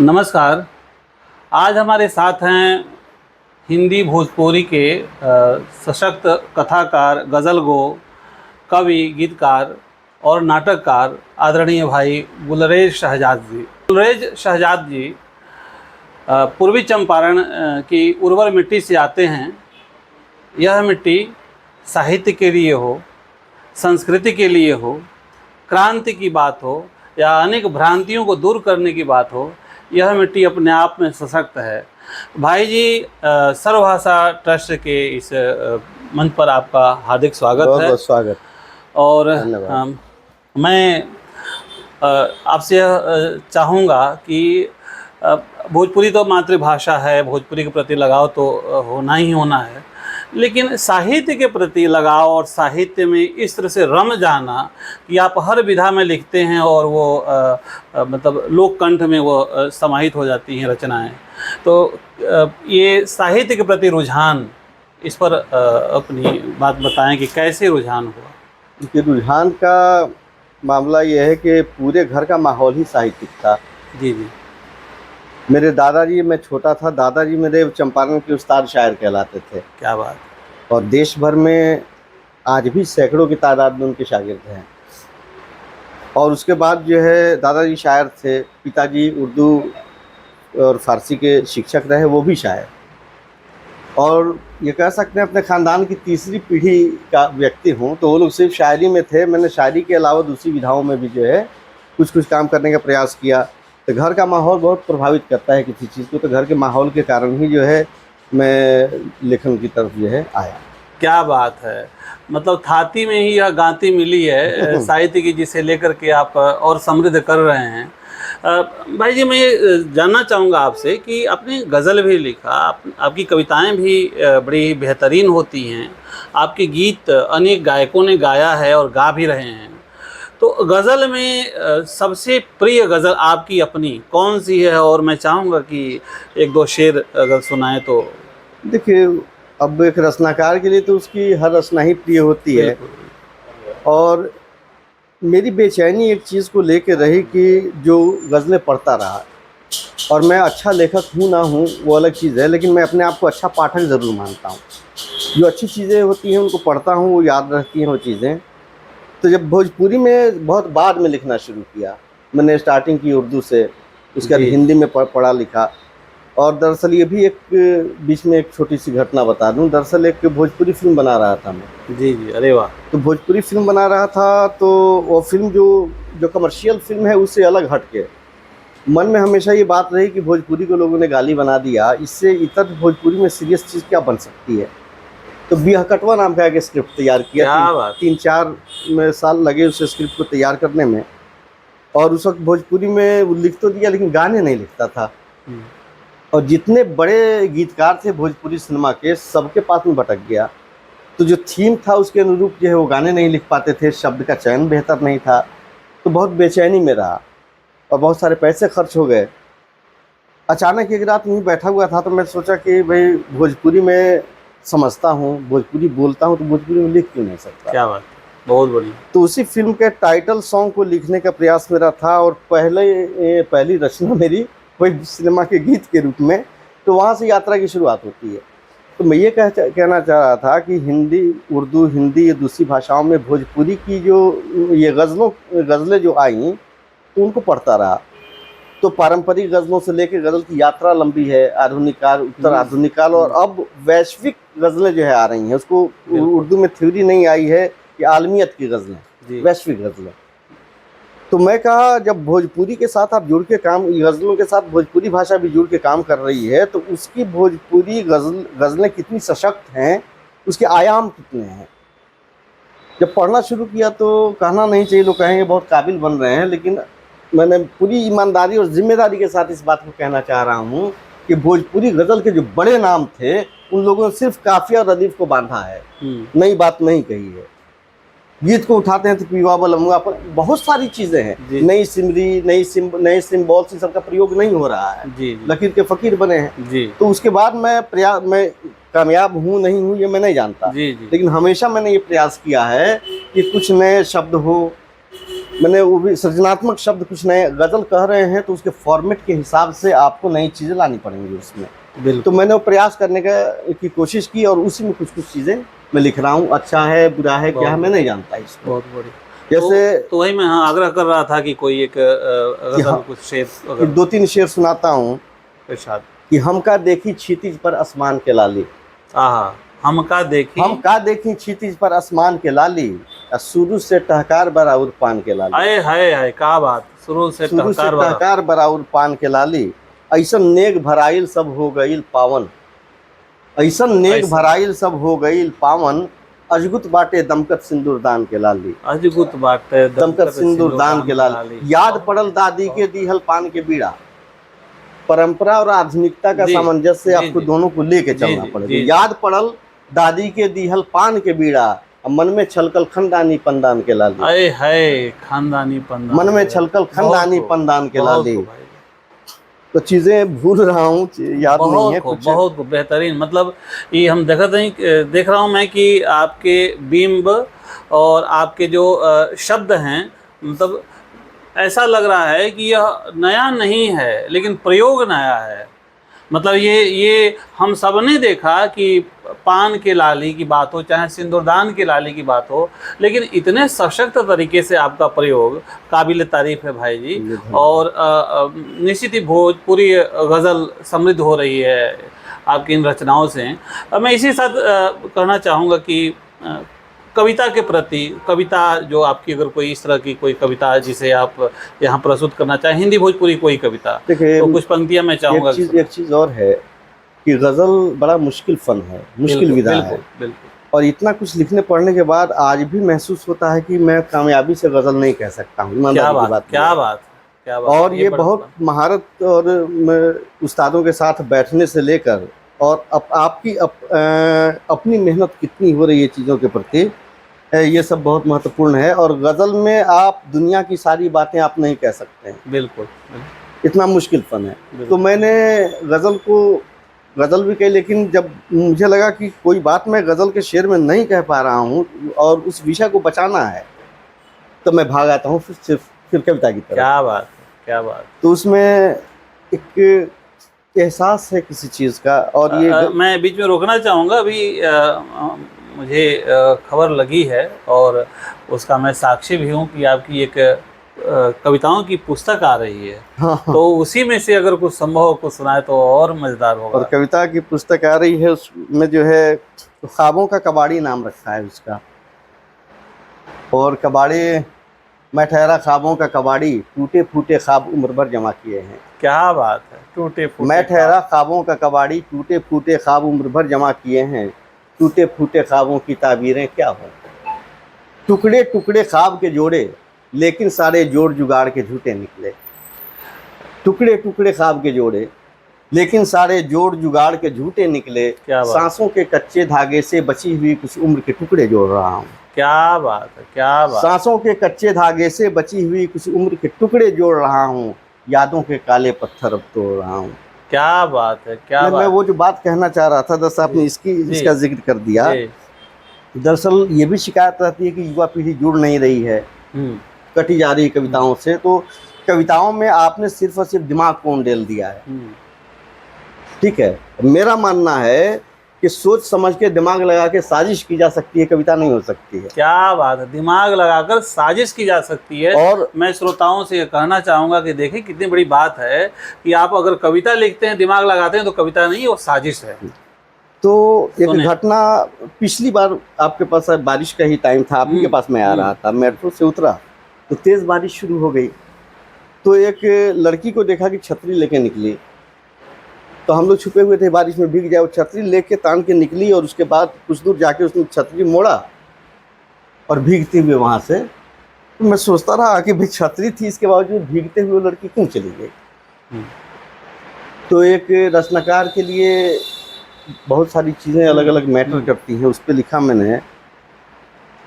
नमस्कार। आज हमारे साथ हैं हिंदी भोजपुरी के सशक्त कथाकार, गज़ल-गो, कवि, गीतकार और नाटककार आदरणीय भाई गुलरेज शहजाद जी। गुलरेज शहजाद जी पूर्वी चंपारण की उर्वर मिट्टी से आते हैं। यह मिट्टी साहित्य के लिए हो, संस्कृति के लिए हो, क्रांति की बात हो या अनेक भ्रांतियों को दूर करने की बात हो, यह मिट्टी अपने आप में सशक्त है। भाई जी, सर्वभाषा ट्रस्ट के इस मंच पर आपका हार्दिक स्वागत है। बहुत स्वागत। और मैं आपसे चाहूँगा कि भोजपुरी तो मातृभाषा है, भोजपुरी के प्रति लगाव तो होना ही होना है, लेकिन साहित्य के प्रति लगाव और साहित्य में इस तरह से रम जाना कि आप हर विधा में लिखते हैं और वो मतलब लोक कंठ में वो समाहित हो जाती हैं रचनाएं, तो ये साहित्य के प्रति रुझान, इस पर अपनी बात बताएं कि कैसे रुझान हुआ। कि रुझान का मामला ये है कि पूरे घर का माहौल ही साहित्यिक था। जी जी। मेरे दादाजी, मैं छोटा था, दादाजी मेरे चंपारण के उस्ताद शायर कहलाते थे। क्या बात। और देश भर में आज भी सैकड़ों की तादाद में उनके शागिर्द हैं। और उसके बाद जो है दादाजी शायर थे, पिताजी उर्दू और फारसी के शिक्षक रहे, वो भी शायर। और ये कह सकते हैं अपने ख़ानदान की तीसरी पीढ़ी का व्यक्ति हूँ। तो वो लोग सिर्फ शायरी में थे, मैंने शायरी के अलावा दूसरी विधाओं में भी जो है कुछ काम करने का प्रयास किया। तो घर का माहौल बहुत प्रभावित करता है किसी चीज़ को, तो घर के माहौल के कारण ही जो है मैं लेखन की तरफ जो है आया। क्या बात है, मतलब थाती में ही यह गांती मिली है साहित्य की, जिसे लेकर के आप और समृद्ध कर रहे हैं। भाई जी, मैं ये जानना चाहूँगा आपसे कि आपने गज़ल भी लिखा, आपकी कविताएं भी बड़ी बेहतरीन होती हैं, आपके गीत अनेक गायकों ने गाया है और गा भी रहे हैं। तो गज़ल में सबसे प्रिय गज़ल आपकी अपनी कौन सी है? और मैं चाहूँगा कि एक दो शेर अगर सुनाएं तो। देखिए, अब एक रचनाकार के लिए तो उसकी हर रचना ही प्रिय होती है। और मेरी बेचैनी एक चीज़ को लेकर रही कि जो गज़लें पढ़ता रहा, और मैं अच्छा लेखक हूँ ना हूँ वो अलग चीज़ है, लेकिन मैं अपने आप को अच्छा पाठक ज़रूर मानता हूँ। जो अच्छी चीज़ें होती हैं उनको पढ़ता हूँ, वो याद रहती हैं वो चीज़ें। तो जब भोजपुरी में बहुत बाद में लिखना शुरू किया, मैंने स्टार्टिंग की उर्दू से, उसके बाद हिंदी में पढ़ा लिखा। और दरअसल ये भी एक बीच में एक छोटी सी घटना बता दूं। दरअसल एक भोजपुरी फिल्म बना रहा था मैं। जी जी। अरे वाह। तो भोजपुरी फिल्म बना रहा था, तो वो फिल्म जो कमर्शियल फिल्म है उससे अलग हट के मन में हमेशा ये बात रही कि भोजपुरी को लोगों ने गाली बना दिया, इससे इतर भोजपुरी में सीरियस चीज़ क्या बन सकती है। तो बिहकटवा नाम का एक स्क्रिप्ट तैयार किया। 3-4 साल लगे उस स्क्रिप्ट को तैयार करने में। और उस वक्त भोजपुरी में वो लिख तो दिया, लेकिन गाने नहीं लिखता था। और जितने बड़े गीतकार थे भोजपुरी सिनेमा के, सबके पास में भटक गया। तो जो थीम था उसके अनुरूप जो है वो गाने नहीं लिख पाते थे, शब्द का चयन बेहतर नहीं था। तो बहुत बेचैनी में रहा और बहुत सारे पैसे खर्च हो गए। अचानक एक रात यूँ बैठा हुआ था, तो मैं सोचा कि भाई भोजपुरी में समझता हूँ, भोजपुरी बोलता हूँ, तो भोजपुरी में लिख क्यों नहीं सकता। क्या बात, बहुत बढ़िया। तो उसी फिल्म के टाइटल सॉन्ग को लिखने का प्रयास मेरा था, और पहली रचना मेरी वही सिनेमा के गीत के रूप में। तो वहाँ से यात्रा की शुरुआत होती है। तो मैं ये कहना चाह रहा था कि हिंदी, उर्दू, हिंदी, ये दूसरी भाषाओं में भोजपुरी की जो ये गज़लें जो आईं, तो उनको पढ़ता रहा। तो पारंपरिक गज़लों से लेकर गज़ल की यात्रा लंबी है, आधुनिक काल, उत्तर आधुनिक काल, और अब वैश्विक गज़लें जो है आ रही हैं। उसको उर्दू में थ्योरी नहीं आई है कि आलमियत की गज़लें, वैश्विक गज़लें। तो मैं कहा, जब भोजपुरी के साथ आप जुड़ के काम, गज़लों के साथ भोजपुरी भाषा भी जुड़ के काम कर रही है, तो उसकी भोजपुरी गज़लें कितनी सशक्त हैं, उसके आयाम कितने हैं। जब पढ़ना शुरू किया तो कहना नहीं चाहिए, लोग कहेंगे बहुत काबिल बन रहे हैं, लेकिन मैंने पूरी ईमानदारी और जिम्मेदारी के साथ इस बात को कहना चाह रहा हूँ कि भोजपुरी गज़ल के जो बड़े नाम थे, उन लोगों ने सिर्फ काफिया और रदीफ को बांधा है, नई बात नहीं कही है। गीत को उठाते हैं तो पीवा बलमुआ पर बहुत सारी चीज़ें हैं, नई सिमरी, नए सिम्बॉल्स, इन सब का प्रयोग नहीं हो रहा है। लकीर के फ़कीर बने हैं। तो उसके बाद मैं कामयाब हूँ नहीं हूँ ये मैं नहीं जानता, लेकिन हमेशा मैंने ये प्रयास किया है कि कुछ नए शब्द हो, मैंने वो भी सृजनात्मक शब्द कुछ नए गज़ल कह रहे हैं तो उसके फॉर्मेट के हिसाब से आपको नई चीज़ें लानी पड़ेंगी उसमें। तो बिल्कुल मैंने वो प्रयास करने की कोशिश की और उसी में कुछ कुछ चीज़ें मैं लिख रहा हूँ। अच्छा है, बुरा है, क्या है, मैं नहीं जानता इसको। बहुत बढ़िया। जैसे तो वही मैं हाँ आग्रह कर रहा था कि कोई एक कि गजल हाँ, कुछ शेर कि अगर 2-3 शेर सुनाता हूँ इरशाद। कि हमका देखी क्षितिज पर आसमान के लाली, आहा, हमका देखी, हमका देखी क्षितिज पर आसमान के लाली, शुरू से टहकार बराउर पान के लाली, आए हाय हाय क्या बात, शुरू से शुरू से टहकार वाला। टहकार बराउर पान के लाली, ऐसन नेक भराइल सब हो गईल पावन, ऐसन नेक ऐसन। भराइल सब हो गईल पावन, अजगुत बाटे दमकत सिंदूरदान के लाली, अजगुत बाटे दमकत सिंदूरदान के लाली, याद पड़ल दादी के दीहल पान के बीड़ा। परंपरा और आधुनिकता का जी, सामंजस्य जी, आपको जी। दोनों को लेके जी, चलना जी, पड़ेगा। जी। याद पड़ल दादी के दीहल पान के बीड़ा, मन में छलकल खंडानी पंदान के लाली, आए हाय खानदानी पंदान, मन में छलकल खंडानी पंदान के लाली। तो चीजें भूल रहा हूँ, याद नहीं है कुछ। बहुत खूब, बेहतरीन। मतलब ये हम देख रहा हूँ मैं कि आपके बिंब और आपके जो शब्द हैं, मतलब ऐसा लग रहा है कि यह नया नहीं है लेकिन प्रयोग नया है। मतलब ये हम सब ने देखा कि पान के लाली की बात हो चाहे सिंदूरदान के लाली की बात हो, लेकिन इतने सशक्त तरीके से आपका प्रयोग काबिल तारीफ है भाई जी। और निश्चित ही भोजपुरी गज़ल समृद्ध हो रही है आपकी इन रचनाओं से। मैं इसी साथ कहना चाहूँगा कि कविता के प्रति, कविता जो आपकी अगर कोई इस तरह की कोई कविता है जिसे आप यहाँ प्रस्तुत करना चाहें, हिंदी भोजपुरी कोई कविता, तो कुछ पंक्तियाँ मैं चाहूँगा। एक चीज़ और है कि गज़ल बड़ा मुश्किल फ़न है, मुश्किल विधा है। बिल्कुल। और इतना कुछ लिखने पढ़ने के बाद आज भी महसूस होता है कि मैं कामयाबी से गज़ल नहीं कह सकता हूँ। क्या बात, क्या बात, क्या बात। और ये बहुत महारत और उस्तादों के साथ बैठने से लेकर और आपकी अपनी मेहनत कितनी हो रही है चीज़ों के प्रति, ये सब बहुत महत्वपूर्ण है। और गज़ल में आप दुनिया की सारी बातें आप नहीं कह सकते हैं। बिल्कुल, इतना मुश्किल फ़न है। तो मैंने गज़ल भी कही, लेकिन जब मुझे लगा कि कोई बात मैं गज़ल के शेर में नहीं कह पा रहा हूँ और उस विषय को बचाना है, तो मैं भाग आता हूँ फिर कविता की तरफ। क्या बात, क्या बात। तो उसमें एक एहसास है किसी चीज़ का। और ये मैं बीच में रोकना चाहूँगा, अभी मुझे खबर लगी है और उसका मैं साक्षी भी हूँ कि आपकी एक कविताओं की पुस्तक आ रही है। हाँ। तो उसी में से अगर कुछ संभव हो कुछ सुनाए तो और मज़ेदार होगा। और कविता की पुस्तक आ रही है, उसमें जो है तो ख्वाबों का कबाड़ी नाम रखा है उसका। और कबाड़ी, मैं ठहरा ख्वाबों का कबाड़ी, टूटे फूटे ख्वाब उम्र भर जमा किए हैं। क्या बात है, टूटे फूटे। मैं ठहरा ख्वाबों का कबाड़ी, टूटे फूटे ख्वाब उम्र भर जमा किए हैं, टूटे फूटे ख्वाबों की ताबीरें क्या हो। टुकड़े टुकड़े ख्वाब के जोड़े, लेकिन सारे जोड़ जुगाड़ के झूठे निकले। टुकड़े टुकड़े ख्वाब के जोड़े, लेकिन सारे जोड़ जुगाड़ के झूठे निकले। सांसों के कच्चे धागे से बची हुई कुछ उम्र के टुकड़े जोड़ रहा हूँ। क्या बात है, क्या बात। सांसों के कच्चे धागे से बची हुई कुछ उम्र के टुकड़े जोड़ रहा हूँ, यादों के काले पत्थर अब तोड़ रहा हूँ। क्या बात है, क्या बात। मैं वो जो बात कहना चाह रहा था, दरअसल आपने इसका जिक्र कर दिया। दरअसल ये भी शिकायत रहती है कि युवा पीढ़ी जुड़ नहीं रही है, कटी जा रही है कविताओं से। तो कविताओं में आपने सिर्फ और सिर्फ दिमाग को उंडेल दिया है। ठीक है, मेरा मानना है कि सोच समझ के दिमाग लगा के साजिश की जा सकती है, कविता नहीं हो सकती है। क्या बात है, दिमाग लगाकर साजिश की जा सकती है। और मैं श्रोताओं से ये कहना चाहूँगा कि देखिए कितनी बड़ी बात है कि आप अगर कविता लिखते हैं, दिमाग लगाते हैं, तो कविता नहीं, वो साजिश है। तो एक घटना, पिछली बार आपके पास बारिश का ही टाइम था, आपके पास मैं आ रहा था, मेट्रो से उतरा तो तेज़ बारिश शुरू हो गई। तो एक लड़की को देखा कि छतरी लेके निकली, तो हम लोग छुपे हुए थे, बारिश में भीग जाए, वो छतरी लेके तान के निकली और उसके बाद कुछ दूर जाके उसने छतरी मोड़ा और भीगते हुए वहाँ से। तो मैं सोचता रहा कि भाई छतरी थी, इसके बावजूद भीगते हुए लड़की क्यों चली गई। तो एक रचनाकार के लिए बहुत सारी चीज़ें अलग अलग मैटर करती हैं। उस पर लिखा मैंने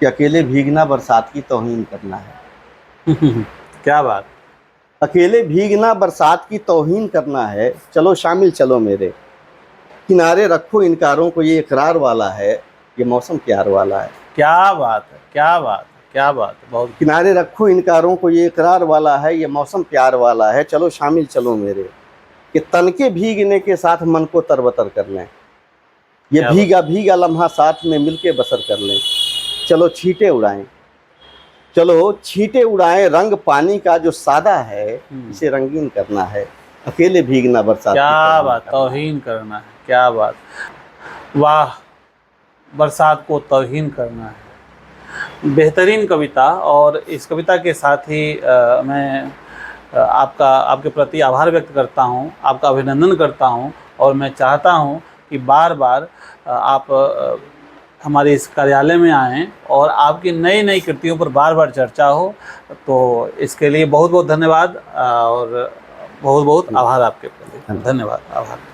कि अकेले भीगना बरसात की तौहीन करना है। क्या बात। अकेले भीगना बरसात की तौहीन करना है, चलो शामिल चलो मेरे, किनारे रखो इनकारों को, ये इकरार वाला है, ये मौसम प्यार वाला है। क्या बात है, क्या बात। क्या बात है, बहुत किनारे रखो इन कारों को, ये इकरार वाला है, ये मौसम प्यार वाला है, चलो शामिल चलो मेरे, कि तन के भीगने के साथ मन को तरबतर कर लें, ये क्या भीगा भीगा लम्हा साथ में मिलके बसर कर लें, चलो छींटे उड़ाएं, चलो छींटे उड़ाएं, रंग पानी का जो सादा है इसे रंगीन करना है, अकेले भीगना बरसात की क्या तरह बात, करना। तौहीन करना है, क्या बात, वाह, बरसात को तौहीन करना है। बेहतरीन कविता। और इस कविता के साथ ही मैं आपके प्रति आभार व्यक्त करता हूँ, आपका अभिनंदन करता हूँ, और मैं चाहता हूँ कि बार बार आप हमारे इस कार्यालय में आएँ और आपकी नई नई कृतियों पर बार बार चर्चा हो। तो इसके लिए बहुत बहुत धन्यवाद और बहुत बहुत आभार आपके प्रति। धन्यवाद, आभार।